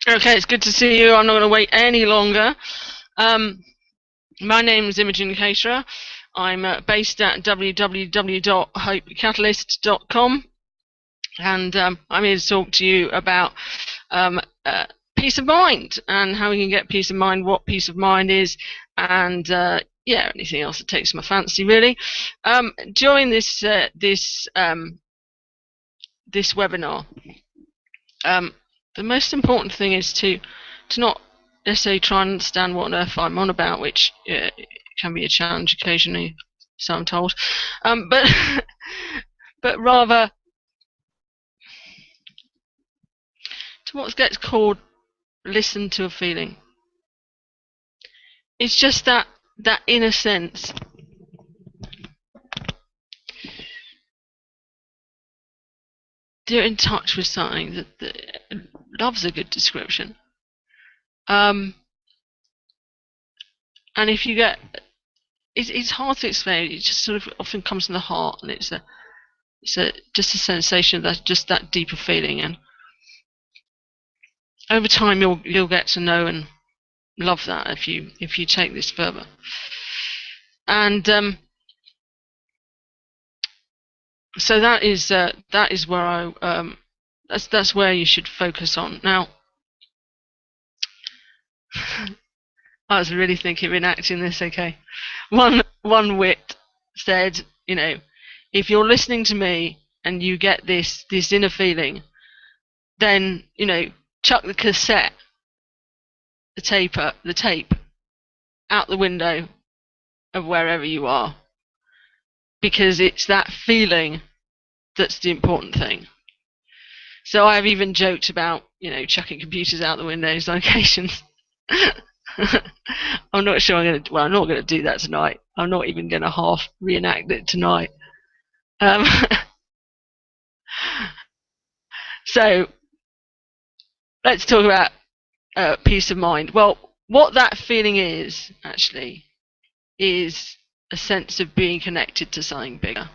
Okay, it's good to see you. I'm not going to wait any longer. Um, my name is Imogen Caterer. I'm based at www.hopecatalyst.com, and I'm here to talk to you about um, uh, peace of mind and how we can get peace of mind, what peace of mind is, and yeah, anything else that takes my fancy, really. During this webinar, um, the most important thing is to not necessarily try and understand what on earth I'm on about, which can be a challenge occasionally, so I'm told. But but rather to what gets called listen to a feeling. It's just that inner sense. You're in touch with something that love's a good description. And if you get, it's hard to explain. It just sort of often comes from the heart, and it's just a sensation that's just that deeper feeling. And over time, you'll get to know and love that if you take this further. And so that is where that's where you should focus on. Now, I was really thinking of enacting this. Okay, one wit said, if you're listening to me and you get this inner feeling, then chuck the cassette, the tape out the window of wherever you are, because it's that feeling that's the important thing. So I've even joked about chucking computers out the windows on occasions. I'm not sure I'm not going to do that tonight. I'm not even going to half reenact it tonight. So let's talk about peace of mind. Well, what that feeling is actually is a sense of being connected to something bigger,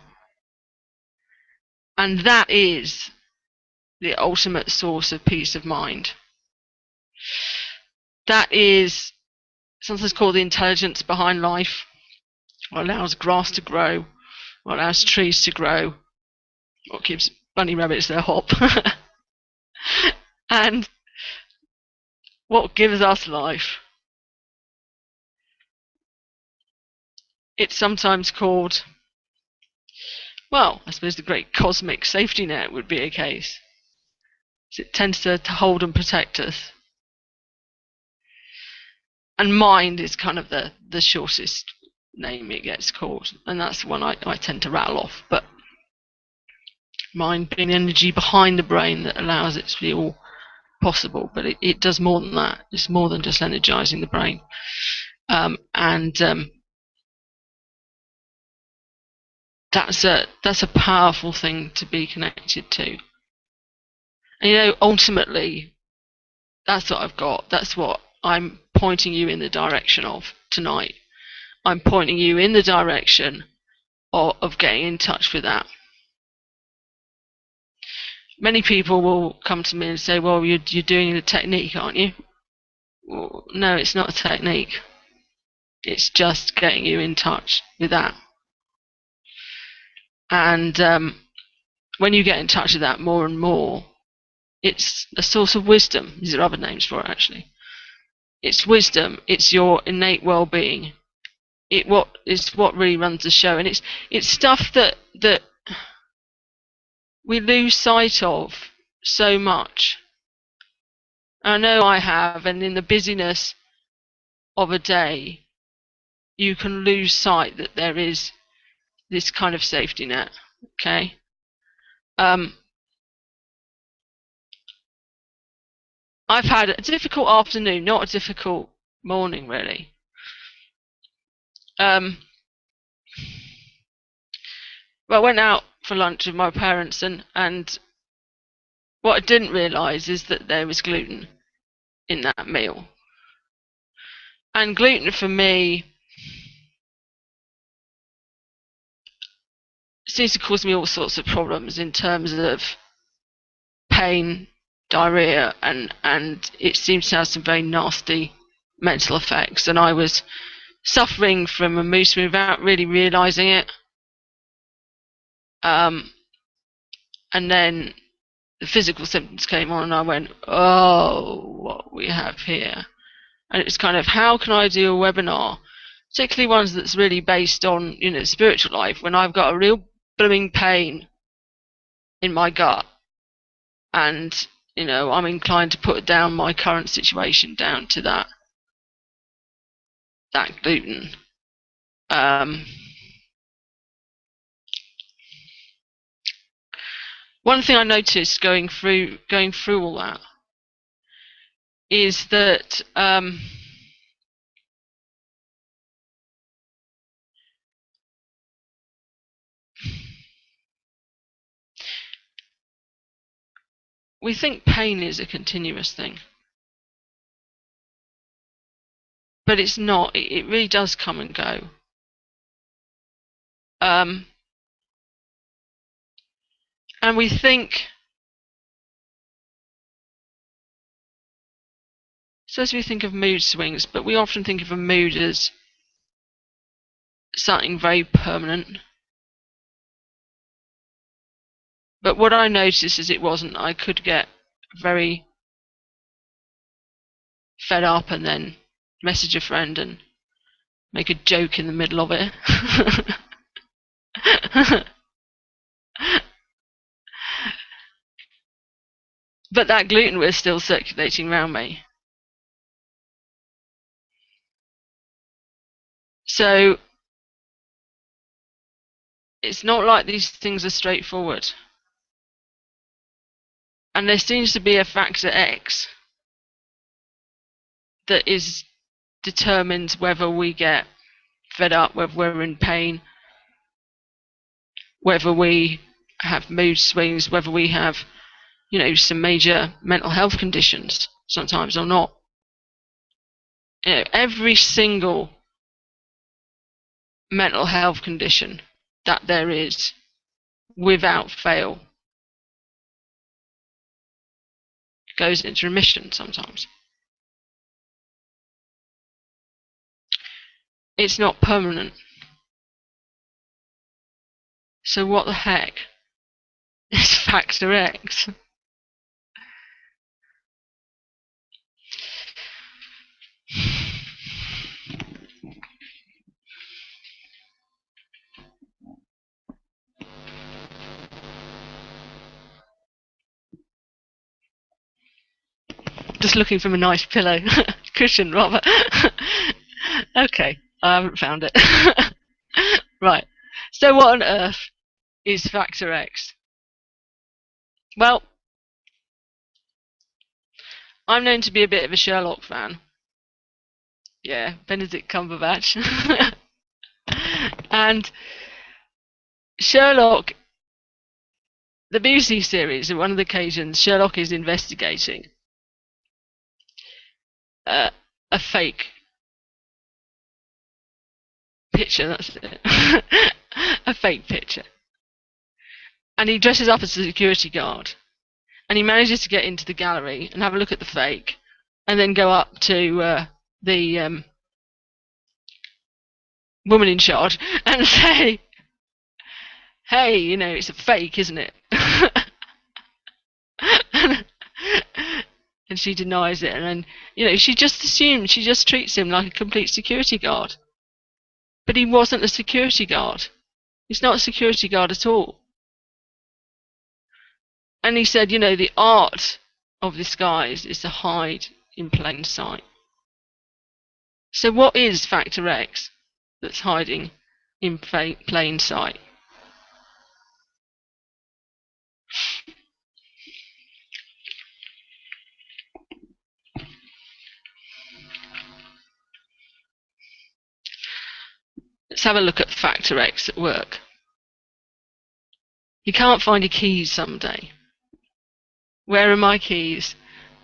and that is the ultimate source of peace of mind. That is sometimes called the intelligence behind life, what allows grass to grow, what allows trees to grow, what gives bunny rabbits their hop, and what gives us life. It's sometimes called, well, I suppose the great cosmic safety net would be a case. It tends to hold and protect us. And mind is kind of the shortest name it gets called, and that's the one I tend to rattle off. But mind being the energy behind the brain that allows it to be all possible, but it does more than that. It's more than just energizing the brain. That's a powerful thing to be connected to. And ultimately, that's what I've got. That's what I'm pointing you in the direction of tonight. I'm pointing you in the direction of getting in touch with that. Many people will come to me and say, well, you're doing a technique, aren't you? Well, no, it's not a technique. It's just getting you in touch with that. And when you get in touch with that more and more, it's a source of wisdom. These are other names for it, actually. It's wisdom. It's your innate well-being. It's what really runs the show, and it's stuff that we lose sight of so much. I know I have, and in the busyness of a day, you can lose sight that there is this kind of safety net. Okay. I've had a difficult afternoon, not a difficult morning, really. Well, I went out for lunch with my parents, and what I didn't realise is that there was gluten in that meal. And gluten for me seems to cause me all sorts of problems in terms of pain, diarrhea, and it seems to have some very nasty mental effects. And I was suffering from a mood swing without really realising it. And then the physical symptoms came on, and I went, oh, what we have here. And it's kind of, how can I do a webinar, particularly ones that's really based on, spiritual life, when I've got a real blooming pain in my gut, and I'm inclined to put down my current situation down to that gluten. One thing I noticed going through all that is that we think pain is a continuous thing, but it's not. It really does come and go. And we think, so as we think of mood swings, but we often think of a mood as something very permanent. But what I noticed is it wasn't. I could get very fed up and then message a friend and make a joke in the middle of it. But that gluten was still circulating around me. So it's not like these things are straightforward. And there seems to be a factor X that is determines whether we get fed up, whether we're in pain, whether we have mood swings, whether we have, some major mental health conditions sometimes or not. Every single mental health condition that there is, without fail, goes into remission sometimes. It's not permanent. So what the heck is factor X? Just looking for a nice pillow cushion, rather. Okay, I haven't found it. Right. So what on earth is factor X? Well, I'm known to be a bit of a Sherlock fan. Yeah, Benedict Cumberbatch. And Sherlock, the BBC series, on one of the occasions, Sherlock is investigating a fake picture, that's it. A fake picture. And he dresses up as a security guard. And he manages to get into the gallery and have a look at the fake, and then go up to the woman in charge and say, hey, it's a fake, isn't it? And she denies it, and then, she just assumes, she just treats him like a complete security guard. But he wasn't a security guard. He's not a security guard at all. And he said, the art of disguise is to hide in plain sight. So what is factor X that's hiding in plain sight? Let's have a look at factor X at work. You can't find your keys someday. Where are my keys?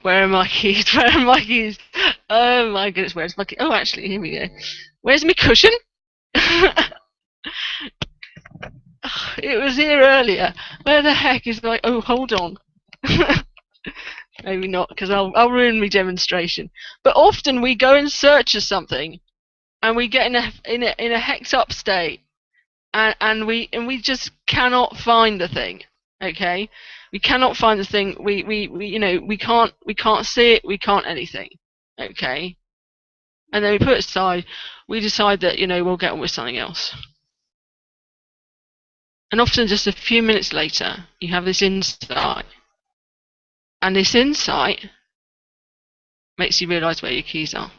Where are my keys? Where are my keys? Oh my goodness, where's my key? Oh, actually, here we go. Where's my cushion? it was here earlier. Where the heck is like? Oh, hold on. Maybe not, because I'll ruin my demonstration. But often we go in search of something, and we get in a hex up state, and we just cannot find the thing. Okay, we cannot find the thing. We can't see it. We can't anything. Okay, and then we put it aside. We decide that we'll get on with something else. And often, just a few minutes later, you have this insight, and this insight makes you realise where your keys are.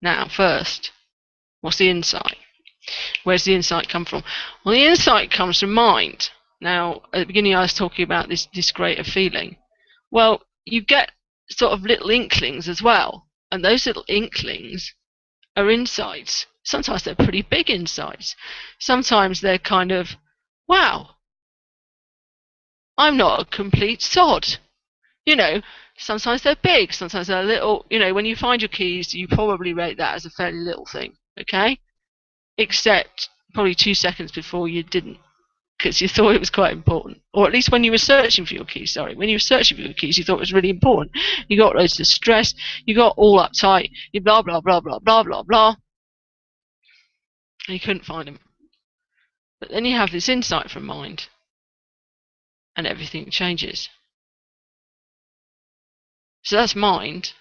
Now, first, what's the insight? Where's the insight come from? Well, the insight comes from mind. Now, at the beginning I was talking about this greater feeling. Well, you get sort of little inklings as well. And those little inklings are insights. Sometimes they're pretty big insights. Sometimes they're kind of, wow, I'm not a complete sod. Sometimes they're big, sometimes they're little. When you find your keys, you probably rate that as a fairly little thing, okay? Except probably 2 seconds before you didn't, because you thought it was quite important. Or at least when you were searching for your keys, when you were searching for your keys, you thought it was really important. You got loads of stress, you got all uptight, you blah, blah, blah, blah, blah, blah, blah, and you couldn't find them. But then you have this insight from mind, and everything changes. So that's mind.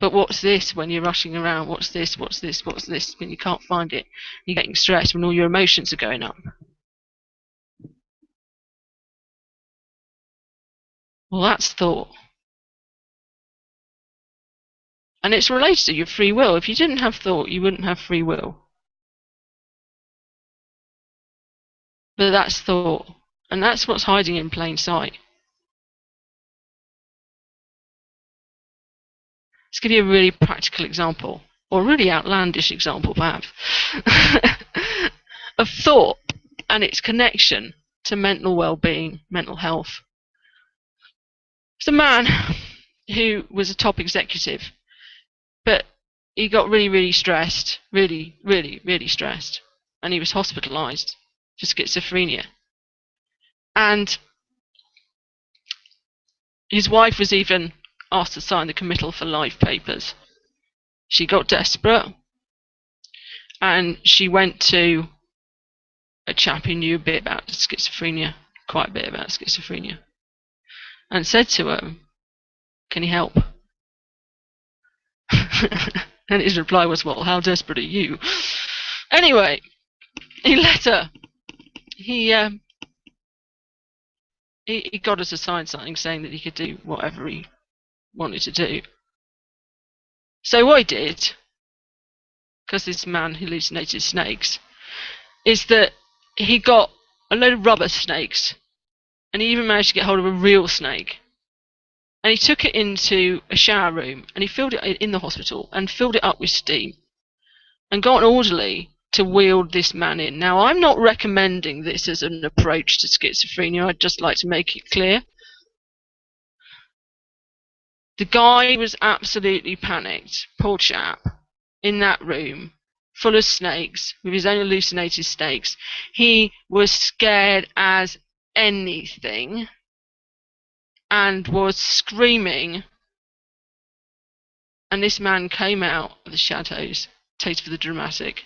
But what's this when you're rushing around? What's this? What's this? What's this? When you can't find it, you're getting stressed when all your emotions are going up. Well, that's thought. And it's related to your free will. If you didn't have thought, you wouldn't have free will. But that's thought. And that's what's hiding in plain sight. Let's give you a really practical example, or a really outlandish example perhaps, of thought and its connection to mental well-being, mental health. It's a man who was a top executive, but he got really, really stressed, really, really, really stressed, and he was hospitalised for schizophrenia. And his wife was even asked to sign the committal for life papers. She got desperate, and she went to a chap who knew a bit about schizophrenia, quite a bit about schizophrenia, and said to him, "Can you help?" And his reply was, "Well, how desperate are you?" Anyway, he let her. He got her to sign something saying that he could do whatever he wanted to do. So what he did, because this man hallucinated snakes, is that he got a load of rubber snakes, and he even managed to get hold of a real snake. And he took it into a shower room, and he filled it in the hospital, and filled it up with steam, and got an orderly to wheel this man in. Now, I'm not recommending this as an approach to schizophrenia. I'd just like to make it clear. The guy was absolutely panicked, poor chap, in that room, full of snakes, with his own hallucinated snakes. He was scared as anything, and was screaming. And this man came out of the shadows, taste for the dramatic,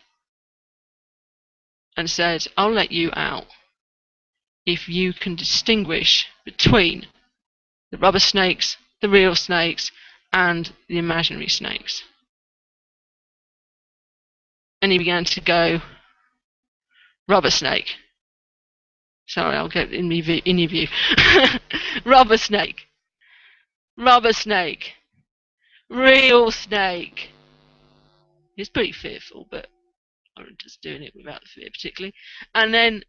and said, "I'll let you out if you can distinguish between the rubber snakes, the real snakes, and the imaginary snakes." And he began to go, "Rubber snake." Sorry, I'll get in your view. Rubber snake. Rubber snake. Real snake. He's pretty fearful, but I'm just doing it without the fear particularly. And then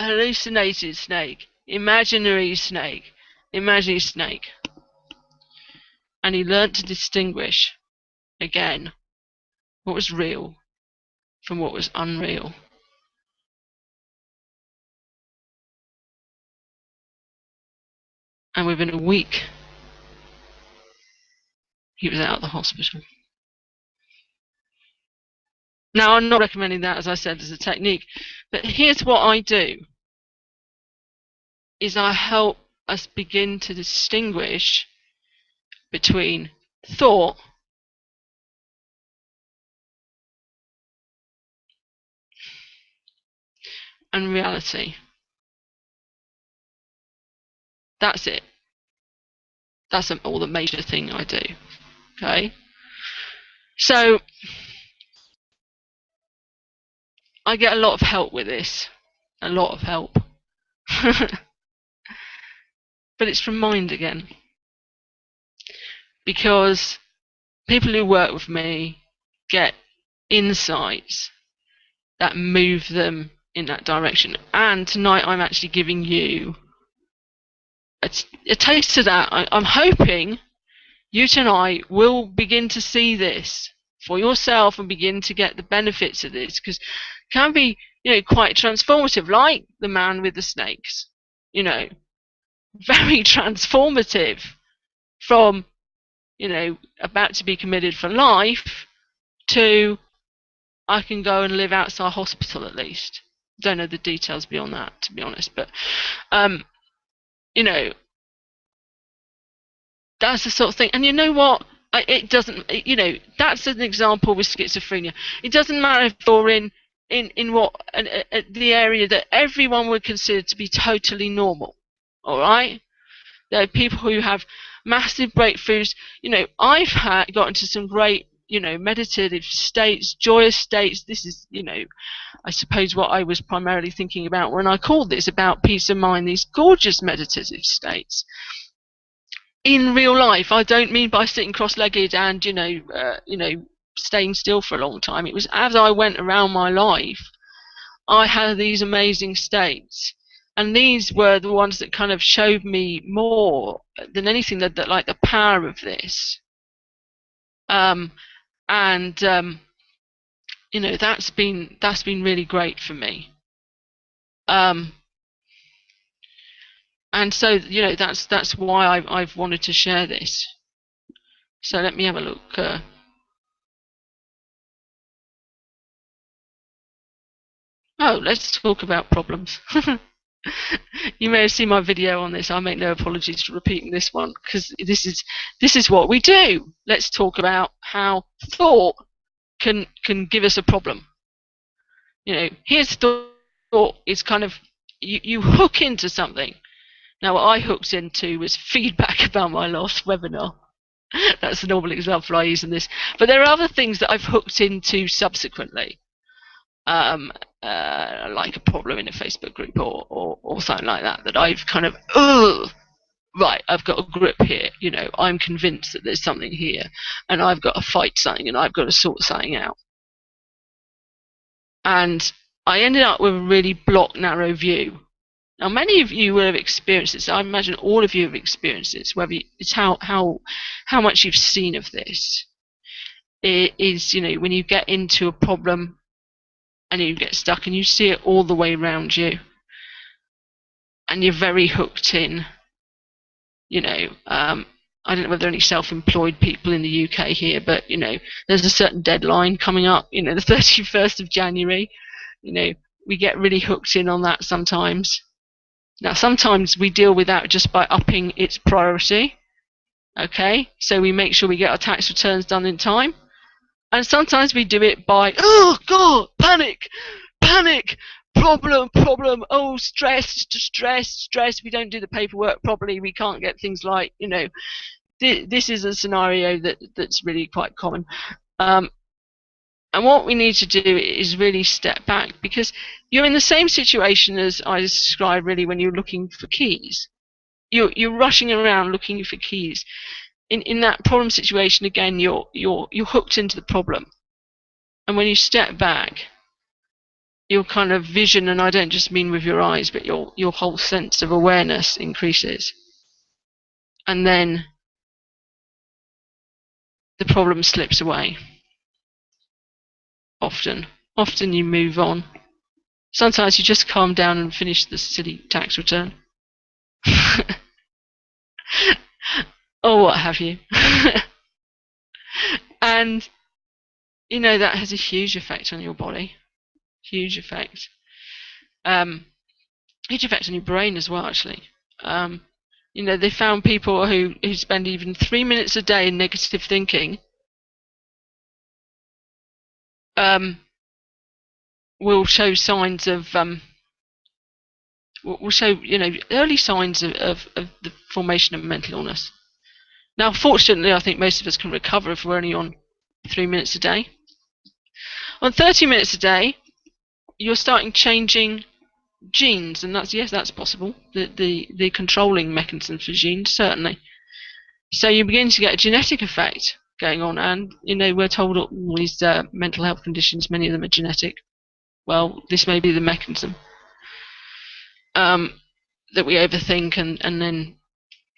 hallucinated snake. Imaginary snake. Imaginary snake. And he learnt to distinguish, again, what was real from what was unreal. And within a week, he was out of the hospital. Now, I'm not recommending that, as I said, as a technique, but here's what I do, is I help us begin to distinguish between thought and reality. That's it. That's all the major thing I do. Okay? So, I get a lot of help with this. A lot of help. But it's from mind again. Because people who work with me get insights that move them in that direction. And tonight I'm actually giving you a taste of that. I'm hoping you tonight will begin to see this for yourself and begin to get the benefits of this, because it can be, quite transformative, like the man with the snakes. Very transformative from, about to be committed for life to I can go and live outside hospital at least. Don't know the details beyond that, to be honest, but that's the sort of thing. And you know what? It doesn't. That's an example with schizophrenia. It doesn't matter if you're in what the area that everyone would consider to be totally normal. All right. There are people who have massive breakthroughs. I've gotten to some great, meditative states, joyous states. This is, I suppose what I was primarily thinking about when I called this about peace of mind, these gorgeous meditative states. In real life, I don't mean by sitting cross-legged and, staying still for a long time. It was as I went around my life, I had these amazing states. And these were the ones that kind of showed me more than anything that like the power of this. That's been really great for me. And so, that's why I've wanted to share this. So let me have a look. Let's talk about problems. You may have seen my video on this. I make no apologies for repeating this one, because this is what we do. Let's talk about how thought can give us a problem. Here's thought is kind of you hook into something. Now, what I hooked into was feedback about my last webinar. That's the normal example I use in this. But there are other things that I've hooked into subsequently. Like a problem in a Facebook group or something like that I've kind of, right, I've got a grip here. I'm convinced that there's something here, and I've got to fight something, and I've got to sort something out. And I ended up with a really blocked, narrow view. Now, many of you will have experienced this. I imagine all of you have experienced this. Whether it's how much you've seen of this. It is, when you get into a problem and you get stuck and you see it all the way around you, and you're very hooked in. I don't know whether there are any self-employed people in the UK here, but there's a certain deadline coming up. The 31st of January. We get really hooked in on that sometimes. Now, sometimes we deal with that just by upping its priority. Okay, so we make sure we get our tax returns done in time. And sometimes we do it by, oh God, panic, problem, stress. We don't do the paperwork properly. We can't get things like, this is a scenario that's really quite common. And what we need to do is really step back, because you're in the same situation as I described really when you're looking for keys. You're rushing around looking for keys. In that problem situation, again, you're hooked into the problem. And when you step back, your kind of vision, and I don't just mean with your eyes, but your whole sense of awareness increases. And then the problem slips away. Often you move on. Sometimes you just calm down and finish the silly tax return. Or what have you. And that has a huge effect on your body. Huge effect. Huge effect on your brain as well, actually. They found people who spend even 3 minutes a day in negative thinking will show signs of will show early signs of the formation of mental illness. Now, fortunately, I think most of us can recover if we're only on 3 minutes a day. On 30 minutes a day, you're starting changing genes, and that's possible. The controlling mechanisms for genes, certainly. So you begin to get a genetic effect going on, and we're told all these mental health conditions, many of them are genetic. Well, this may be the mechanism that we overthink, and then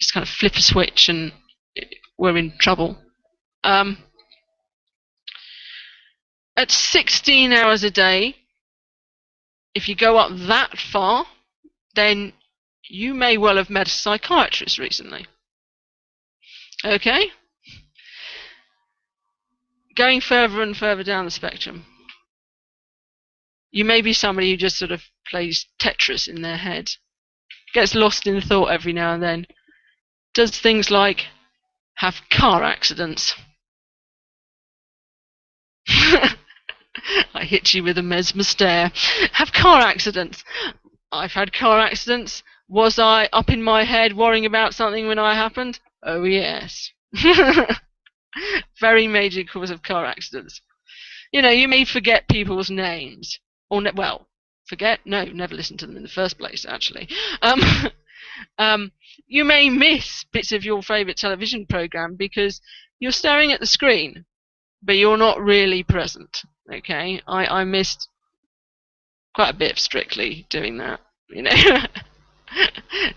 just kind of flip a switch and we're in trouble. At 16 hours a day, if you go up that far, then you may well have met a psychiatrist recently. Okay? Going further and further down the spectrum, you may be somebody who just sort of plays Tetris in their head, gets lost in thought every now and then, does things like have car accidents. I hit you with a mesmer stare. Have car accidents. I've had car accidents. Was I up in my head worrying about something when it happened? Oh yes. Very major cause of car accidents. You may forget people's names. Or, forget? No, never listen to them in the first place, actually. You may miss bits of your favourite television programme because you're staring at the screen, but you're not really present. Okay? I missed quite a bit of Strictly doing that,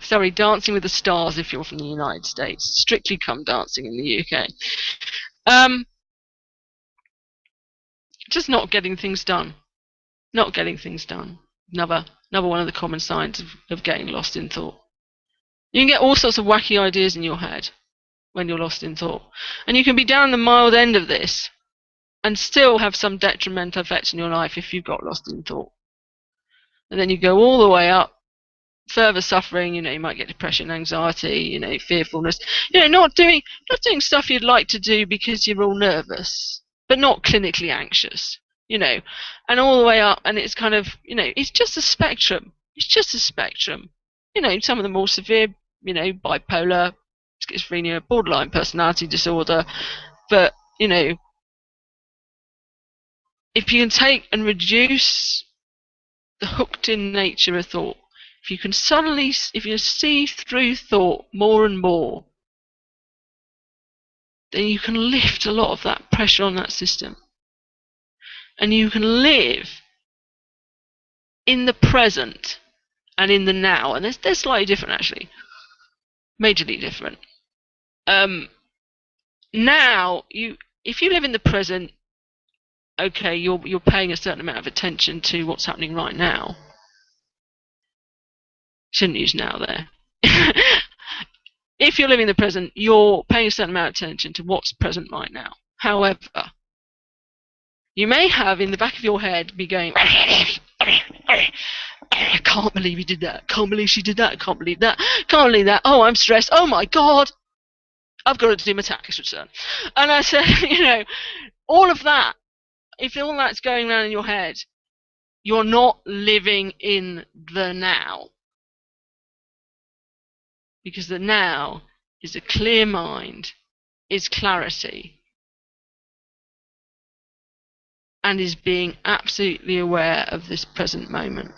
Sorry, Dancing with the Stars if you're from the United States. Strictly Come Dancing in the UK. Just not getting things done. Not getting things done. Another one of the common signs of getting lost in thought. You can get all sorts of wacky ideas in your head when you're lost in thought. And you can be down the mild end of this and still have some detrimental effects in your life if you've got lost in thought. And then you go all the way up, further suffering, you might get depression, anxiety, fearfulness. Not doing stuff you'd like to do because you're all nervous, but not clinically anxious. And all the way up, and it's kind of, it's just a spectrum. It's just a spectrum. Some of the more severe, bipolar, schizophrenia, borderline personality disorder. But, if you can take and reduce the hooked-in nature of thought, if you see through thought more and more, then you can lift a lot of that pressure on that system. And you can live in the present and in the now. And they're slightly different, actually. Majorly different. Now, if you live in the present, okay, you're paying a certain amount of attention to what's happening right now. Shouldn't use now there. If you're living in the present, you're paying a certain amount of attention to what's present right now. However, you may have in the back of your head be going, I can't believe he did that. Can't believe she did that. Can't believe that. Can't believe that. Oh, I'm stressed. Oh my God. I've got to do my tax return. And I said, all of that, if all that's going on in your head, you're not living in the now. Because the now is a clear mind, is clarity, and is being absolutely aware of this present moment.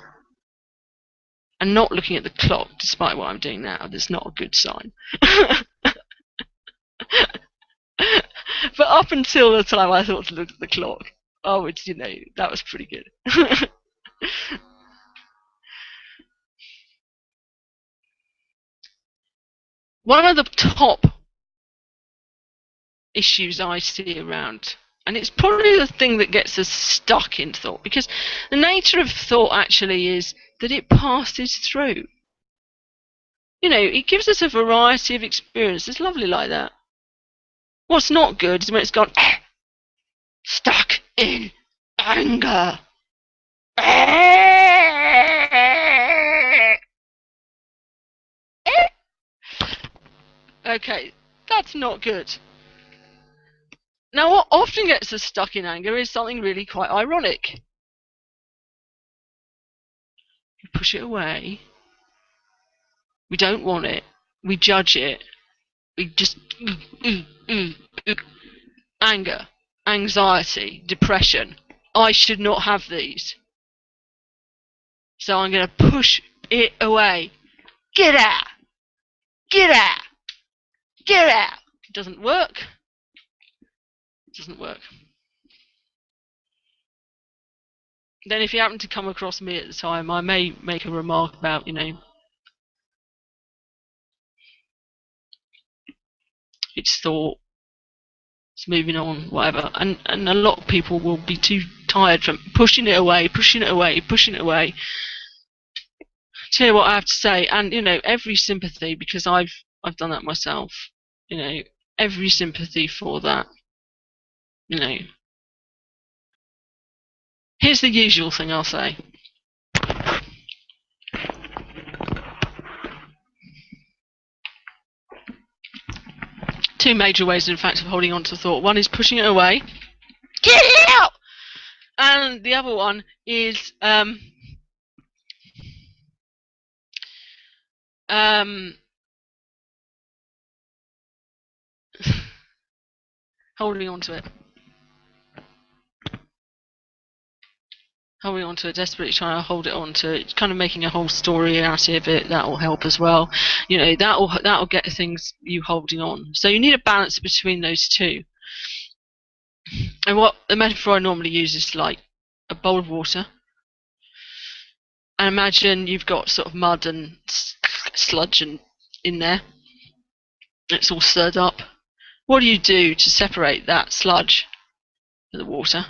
And not looking at the clock, despite what I'm doing now. That's not a good sign. But up until the time I thought to look at the clock, that was pretty good. One of the top issues I see around, and it's probably the thing that gets us stuck in thought, because the nature of thought actually is that it passes through. It gives us a variety of experiences, lovely like that. What's not good is when it's gone stuck in anger. Okay, that's not good. Now, what often gets us stuck in anger is something really quite ironic. We push it away. We don't want it. We judge it. We just anger, anxiety, depression. I should not have these. So I'm going to push it away. Get out! Get out! Get out! It doesn't work. It doesn't work. Then if you happen to come across me at the time, I may make a remark about, it's thought, it's moving on, whatever. And a lot of people will be too tired from pushing it away, pushing it away, pushing it away. To hear what I have to say, and every sympathy, because I've done that myself. Every sympathy for that. Here's the usual thing I'll say. Two major ways, in fact, of holding on to thought. One is pushing it away. Get it out! And the other one is holding on to it. Holding on to it, desperately trying to hold it on to it, kind of making a whole story out of it. That will help as well. That'll get things you holding on. So you need a balance between those two. And what the metaphor I normally use is like a bowl of water. And imagine you've got sort of mud and sludge in there. It's all stirred up. What do you do to separate that sludge from the water?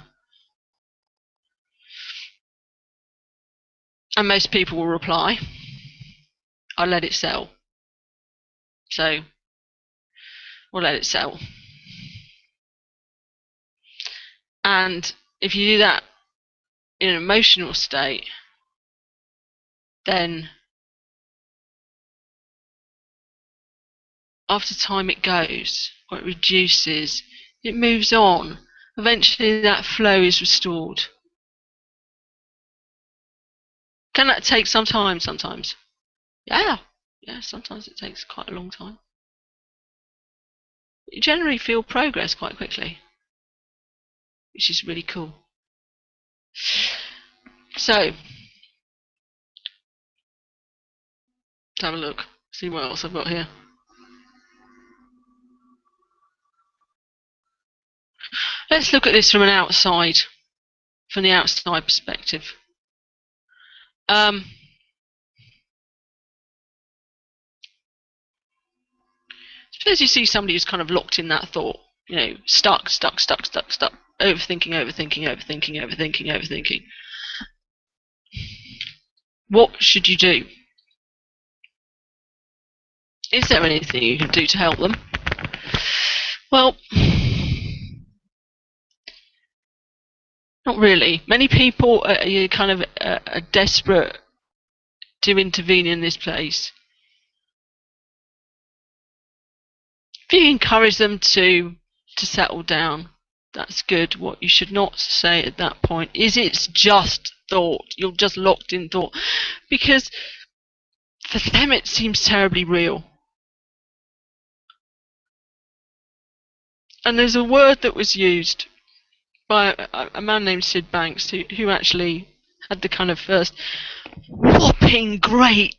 And most people will reply, I let it settle. So we'll let it settle. And if you do that in an emotional state, then after time it goes, or it reduces, it moves on. Eventually that flow is restored. Can that take some time sometimes? Yeah, sometimes it takes quite a long time. You generally feel progress quite quickly, which is really cool. So, let's have a look, see what else I've got here. Let's look at this from the outside perspective. Suppose you see somebody who's kind of locked in that thought, stuck, overthinking. What should you do? Is there anything you can do to help them? Well, not really. Many people are kind of desperate to intervene in this place. If you encourage them to settle down, that's good. What you should not say at that point is it's just thought. You're just locked in thought. Because for them it seems terribly real. And there's a word that was used by a man named Sid Banks who actually had the kind of first whopping great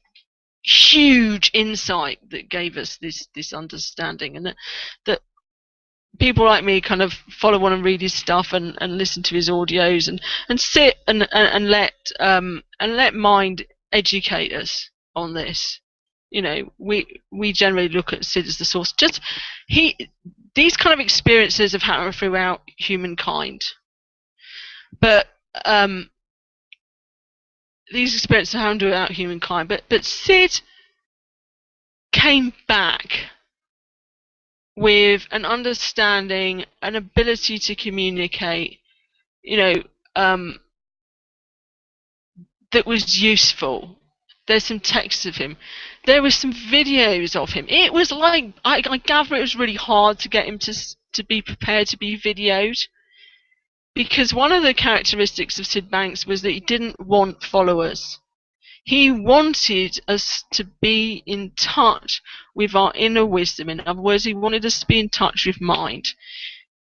huge insight that gave us this understanding, and that people like me kind of follow on and read his stuff and listen to his audios and sit and let mind educate us on this. We generally look at Sid as the source. These kind of experiences have happened throughout humankind, but these experiences have happened throughout humankind. But Sid came back with an understanding, an ability to communicate you know, that was useful. There's some texts of him. There were some videos of him. It was like I gather it was really hard to get him to be prepared to be videoed, because one of the characteristics of Sid Banks was that he didn't want followers. He wanted us to be in touch with our inner wisdom. In other words, he wanted us to be in touch with mind.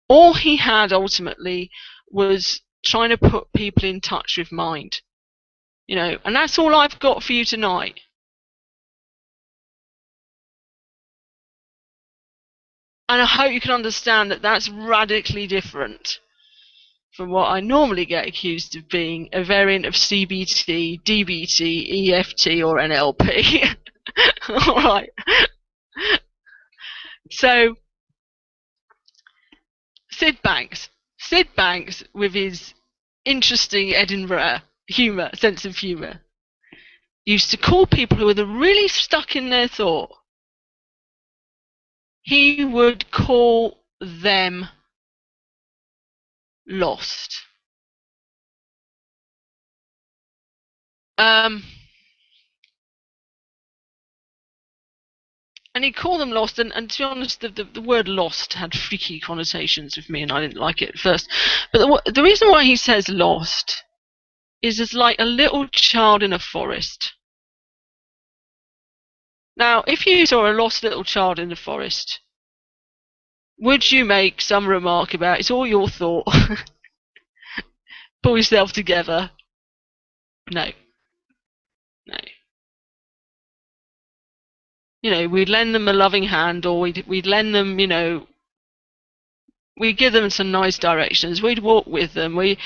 All he had ultimately was trying to put people in touch with mind. And that's all I've got for you tonight. And I hope you can understand that that's radically different from what I normally get accused of being, a variant of CBT, DBT, EFT, or NLP. All right. So, Sid Banks with his interesting Edinburgh sense of humour, used to call people who were really stuck in their thought, he would call them lost. And he'd call them lost, and to be honest, the word lost had freaky connotations with me, and I didn't like it at first. But the reason why he says lost is it's like a little child in a forest. Now, if you saw a lost little child in the forest, would you make some remark about it's all your thought? Pull yourself together. No. We'd lend them a loving hand, or we'd lend them, we'd give them some nice directions. We'd walk with them. We'd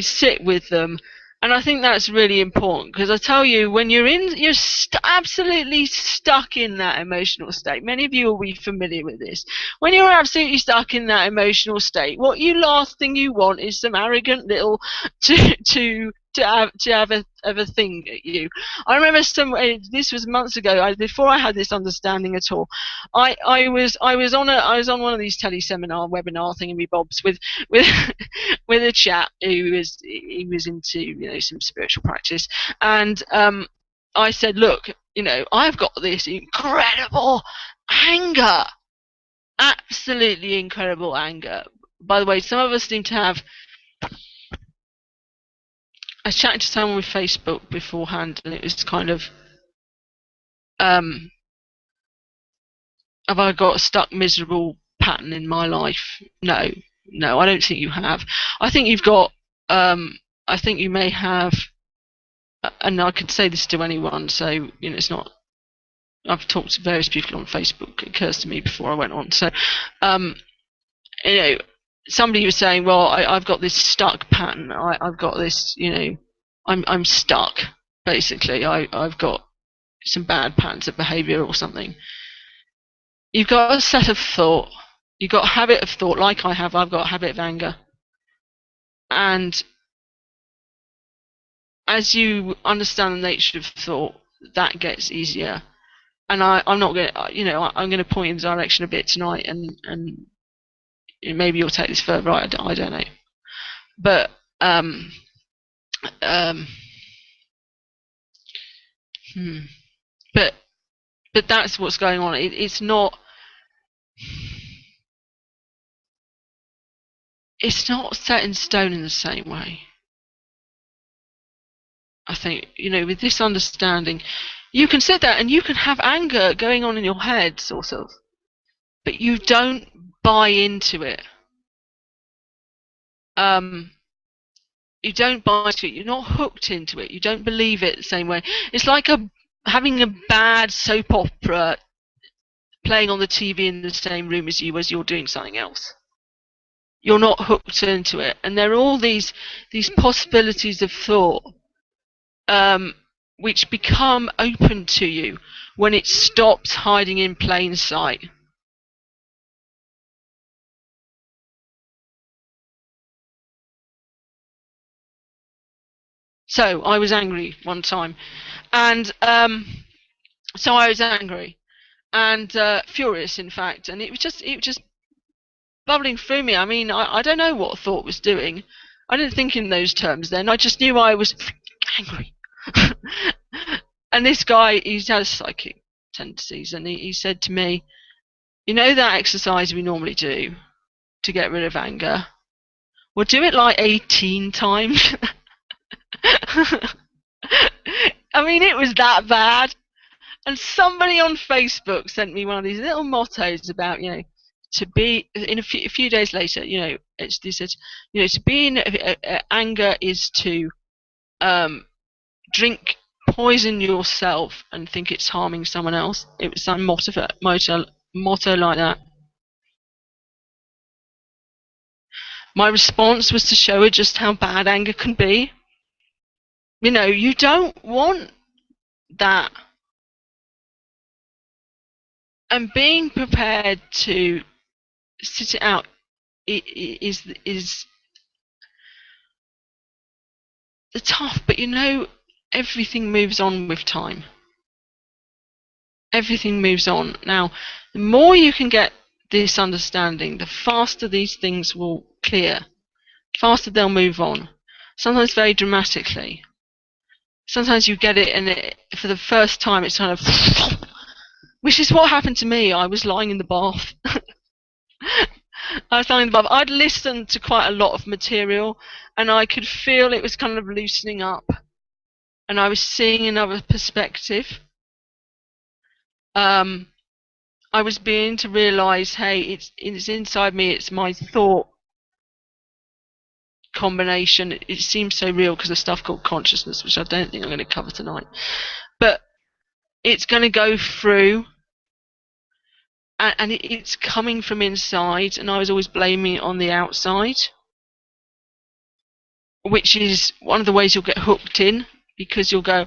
sit with them. And I think that's really important, because I tell you, when you're absolutely stuck in that emotional state. Many of you will be familiar with this. When you're absolutely stuck in that emotional state, last thing you want is some arrogant little to have a thing at you. I remember this was months ago, before I had this understanding at all. I was on one of these teleseminar webinar thingamybobs with with a chap who was into some spiritual practice, and I said, look, I've got this incredible anger, absolutely incredible anger. By the way, some of us seem to have. I was chatting to someone with Facebook beforehand, and it was kind of, have I got a stuck, miserable pattern in my life? No, I don't think you have. I think you've got, I think you may have, and I could say this to anyone, so, it's not, I've talked to various people on Facebook, it occurs to me before I went on, so, somebody was saying, well, I've got this stuck pattern. I've got this, I'm stuck, basically. I've got some bad patterns of behaviour or something. You've got a set of thought. You've got a habit of thought, like I have. I've got a habit of anger. And as you understand the nature of thought, that gets easier. And I'm not going to, I'm going to point in the direction a bit tonight, and maybe you'll take this further. I don't know, but but that's what's going on. It's not set in stone in the same way. I think, with this understanding, you can sit there and you can have anger going on in your head, sort of, but you don't buy into it. You don't buy into it. You're not hooked into it. You don't believe it the same way. It's like having a bad soap opera playing on the TV in the same room as you as you're doing something else. You're not hooked into it. And there are all these possibilities of thought which become open to you when it stops hiding in plain sight. So I was angry one time, and so I was angry and furious, in fact, and it was just bubbling through me. I mean, I don't know what thought was doing. I didn't think in those terms then. I just knew I was angry. And this guy, he has psychic tendencies, and he said to me, you know that exercise we normally do to get rid of anger? We'll do it like 18 times. I mean, it was that bad. And somebody on Facebook sent me one of these little mottos about, to be in a few days later, they said, to be in anger is to drink poison yourself and think it's harming someone else. It was some motto like that. My response was to show her just how bad anger can be. You don't want that. And being prepared to sit it out is the tough, but everything moves on with time. Everything moves on. Now, the more you can get this understanding, the faster these things will clear, faster they'll move on. Sometimes very dramatically. Sometimes you get it, and for the first time it's kind of, which is what happened to me. I was lying in the bath. I'd listened to quite a lot of material, and I could feel it was kind of loosening up, and I was seeing another perspective. I was beginning to realise, hey, it's inside me. It's my thought combination. It seems so real because of stuff called consciousness, which I don't think I'm going to cover tonight. But it's going to go through, and it's coming from inside, and I was always blaming it on the outside, which is one of the ways you'll get hooked in, because you'll go,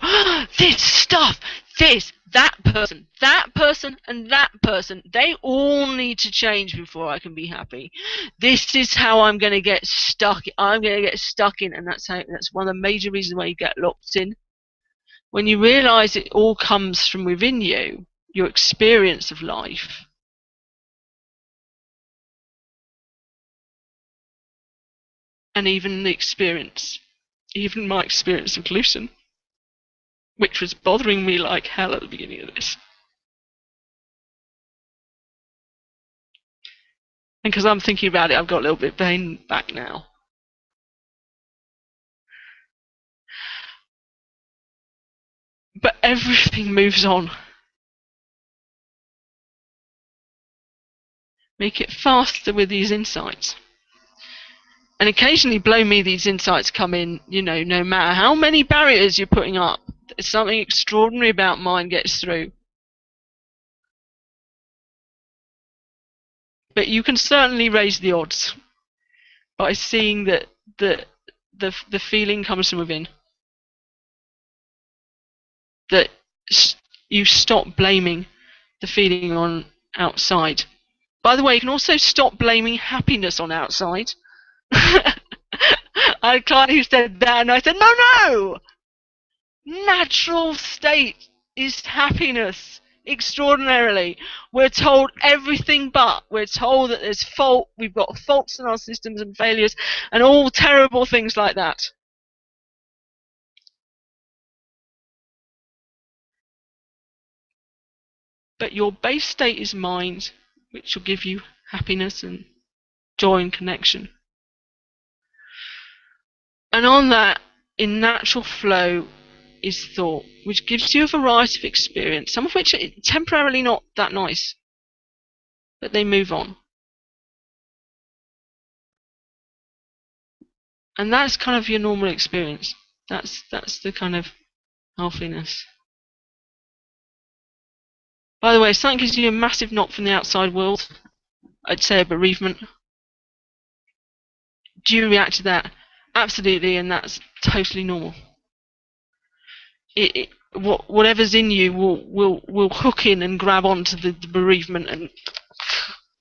this stuff, that person, and that person, they all need to change before I can be happy. This is how I'm going to get stuck. I'm going to get stuck in, and that's one of the major reasons why you get locked in. When you realise it all comes from within you, your experience of life, and even my experience of gluten, which was bothering me like hell at the beginning of this. And because I'm thinking about it, I've got a little bit of pain back now. But everything moves on. Make it faster with these insights. And occasionally, blow me, these insights come in, no matter how many barriers you're putting up, there's something extraordinary about mine gets through. But you can certainly raise the odds by seeing that the feeling comes from within. That you stop blaming the feeling on outside. By the way, you can also stop blaming happiness on outside. I had a client who said that, and I said, no! Natural state is happiness, extraordinarily. We're told everything but. We're told that there's fault, we've got faults in our systems and failures, and all terrible things like that. But your base state is mind, which will give you happiness and joy and connection. And on that, in natural flow, is thought, which gives you a variety of experience, some of which are temporarily not that nice, but they move on. And that's kind of your normal experience. That's the kind of healthiness. By the way, if something gives you a massive knock from the outside world, I'd say a bereavement. Do you react to that? Absolutely, and that's totally normal. Whatever's in you will hook in and grab onto the bereavement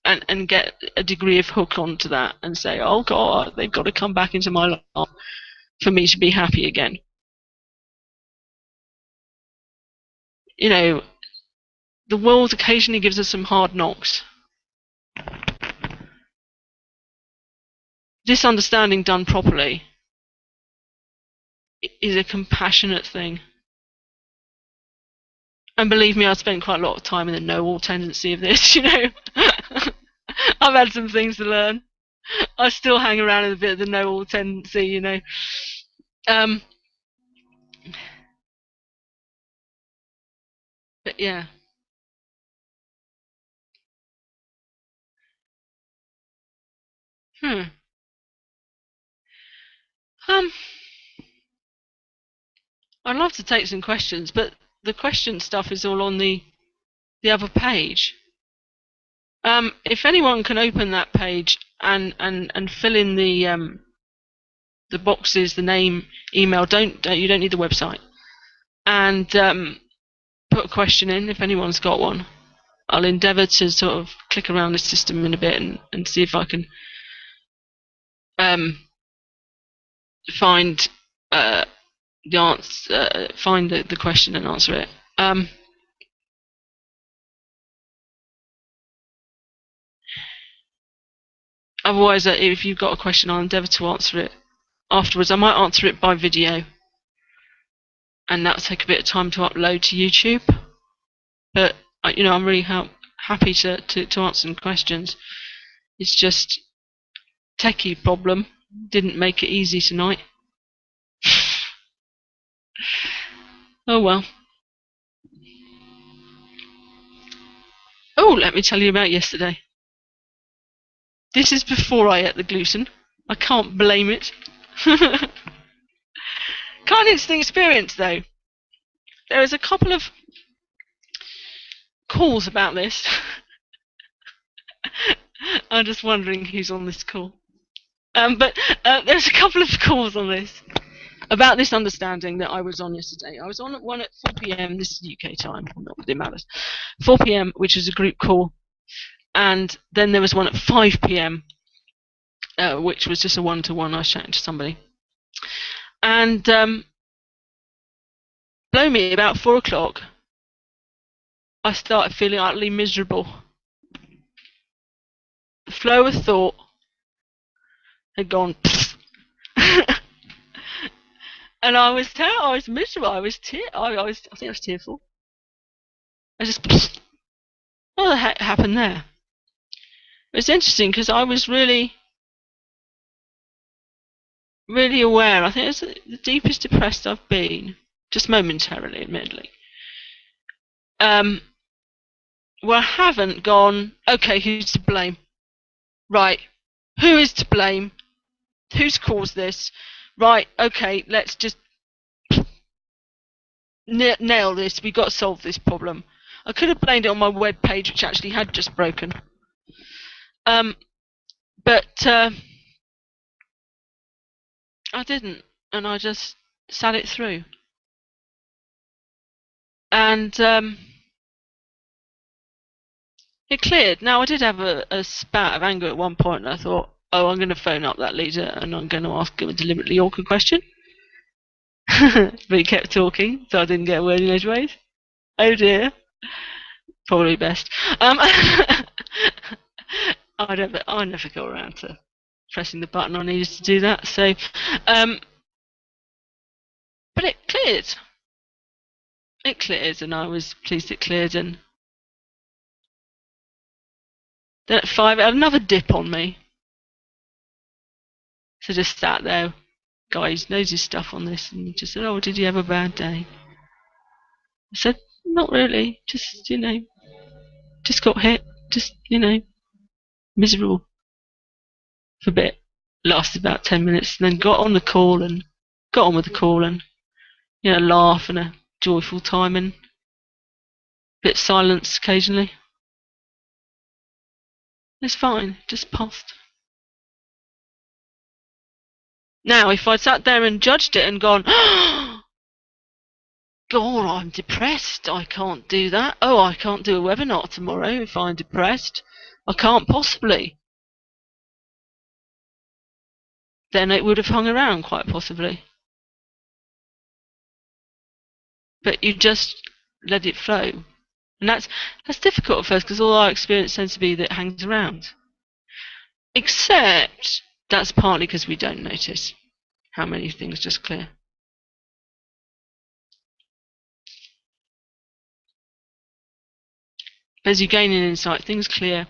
and get a degree of hook onto that and say, oh God, they've got to come back into my life for me to be happy again. The world occasionally gives us some hard knocks. this understanding done properly is a compassionate thing. And believe me, I spent quite a lot of time in the know-all tendency of this, you know. I've had some things to learn. I still hang around in a bit of the know-all tendency, you know. But yeah. I'd love to take some questions, but the question stuff is all on the other page. If anyone can open that page and fill in the boxes, the name, email, you don't need the website, and put a question in if anyone's got one. I'll endeavour to sort of click around the system in a bit and see if I can find the answer, find the question and answer it. Otherwise, if you've got a question, I'll endeavour to answer it afterwards. I might answer it by video, and that'll take a bit of time to upload to YouTube. But you know, I'm really happy to answer some questions. It's just techie problem. Didn't make it easy tonight. Oh well. Oh, let me tell you about yesterday. This is before I ate the gluten. I can't blame it. Kind of interesting experience though. There was a couple of calls about this. I'm just wondering who's on this call. But there's a couple of calls on this about this understanding that I was on yesterday. I was on one at 4 p.m. This is UK time, not that it matters. 4 p.m., which is a group call, and then there was one at 5 p.m., which was just a one-to-one. I was chatting to somebody, and blow me, about 4 o'clock, I started feeling utterly miserable. The flow of thought had gone. And I was miserable. I think I was tearful. I just, what the heck happened there? It was interesting because I was really, really aware. I think it was the deepest depressed I've been, just momentarily, admittedly. Where I haven't gone, okay, who's to blame? Right, who is to blame? Who's caused this? Right, okay, let's just nail this. We've got to solve this problem. I could have blamed it on my web page, which actually had just broken. But I didn't, and I just sat it through. And it cleared. Now, I did have a spat of anger at one point, and I thought, oh, I'm going to phone up that leader and I'm going to ask him a deliberately awkward question. But he kept talking, so I didn't get a word in edgeways. Oh dear. Probably best. I never got around to pressing the button I needed to do that. So, but it cleared. It cleared, and I was pleased it cleared. And then at 5, it had another dip on me. So just sat there. Guy who knows his stuff on this, and he just said, "Oh, did you have a bad day?" I said, "Not really. Just, you know, just got hit. Just, you know, miserable for a bit." Lasted about 10 minutes, and then got on with the call, and you know, laugh and a joyful time, and a bit of silence occasionally. It's fine. Just passed. Now, if I'd sat there and judged it and gone, oh, God, I'm depressed, I can't do that. Oh, I can't do a webinar tomorrow if I'm depressed. I can't possibly. Then it would have hung around, quite possibly. But you just let it flow. And that's difficult at first, because all our experience tends to be that it hangs around. Except That's partly because we don't notice how many things just clear. As you gain an insight, things clear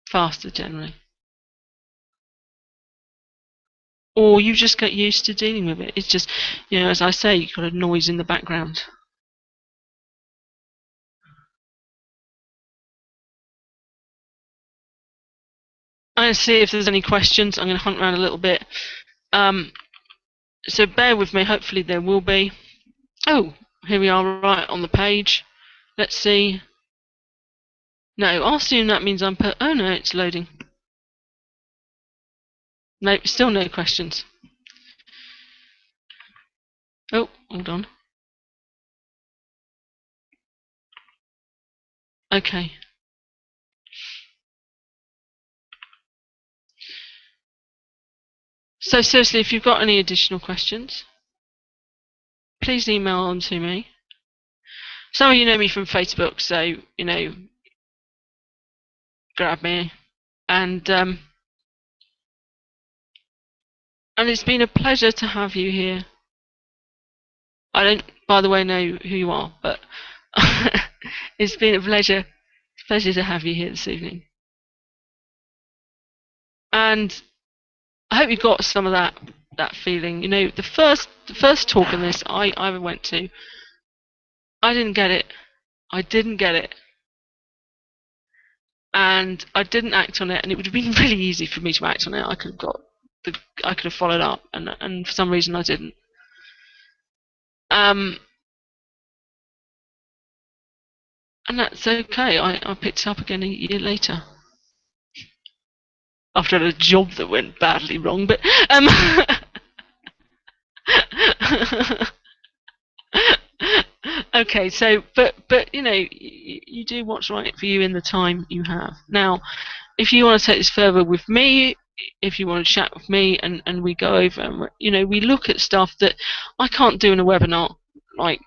faster generally. Or you just get used to dealing with it. It's just, as I say, you've got a noise in the background. I'm going to see if there's any questions. I'm going to hunt around a little bit. So bear with me. Hopefully there will be. Oh, here we are right on the page. Let's see. No, I'll assume that means I'm oh no, it's loading. No, still no questions. Oh, hold on. Okay. So seriously, if you've got any additional questions, please email them to me. Some of you know me from Facebook, so grab me. And it's been a pleasure to have you here. I don't, by the way, know who you are, but it's been a pleasure to have you here this evening. And I hope you got some of that feeling. The first talk on this I went to, I didn't get it. And I didn't act on it, and it would have been really easy for me to act on it. I could have followed up, and for some reason I didn't. And that's okay. I picked it up again a year later. After a job that went badly wrong, but okay, so but you do what's right for you in the time you have. Now, if you want to take this further with me, if you want to chat with me and we go over and we look at stuff that I can't do in a webinar, like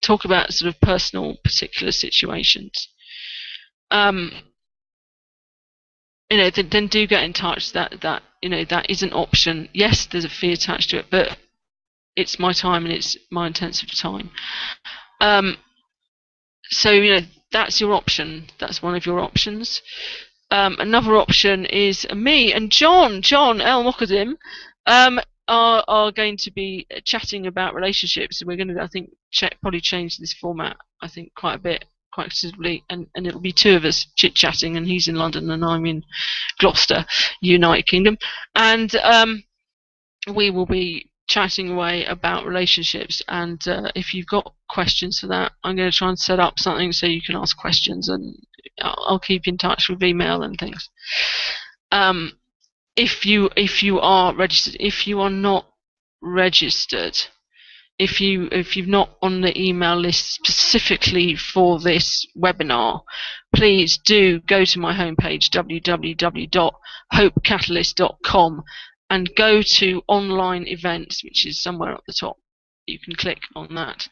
talk about sort of personal particular situations. Then do get in touch. That is an option. Yes, there's a fee attached to it, but it's my time and it's my intensive time. So that's your option. That's one of your options. Another option is me and John El Mokadim are going to be chatting about relationships. We're going to, I think, probably change this format, I think, quite a bit, quite considerably, and it'll be two of us chit-chatting, and he's in London and I'm in Gloucester, United Kingdom, and we will be chatting away about relationships. And if you've got questions for that, I'm going to try and set up something so you can ask questions, and I'll keep in touch with email and things. If you are registered, if you are not registered, if you're not on the email list specifically for this webinar, please do go to my homepage, www.hopecatalyst.com, and go to online events, which is somewhere up the top. You can click on that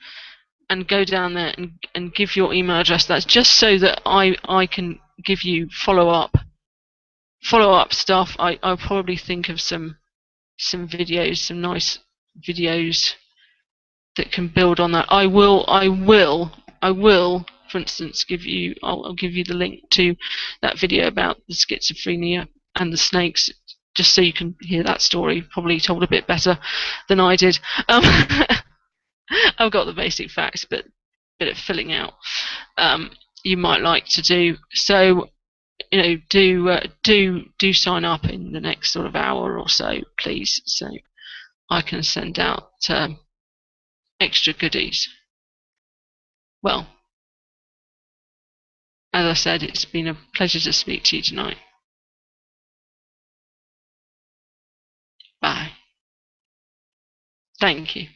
and go down there and give your email address. That's just so that I can give you follow-up stuff. I'll probably think of some videos, some nice videos that can build on that. I will, for instance, I'll give you the link to that video about the schizophrenia and the snakes, just so you can hear that story, probably told a bit better than I did. I've got the basic facts, but a bit of filling out you might like to do. So do sign up in the next sort of hour or so, please, so I can send out extra goodies. Well, as I said, it's been a pleasure to speak to you tonight. Bye. Thank you.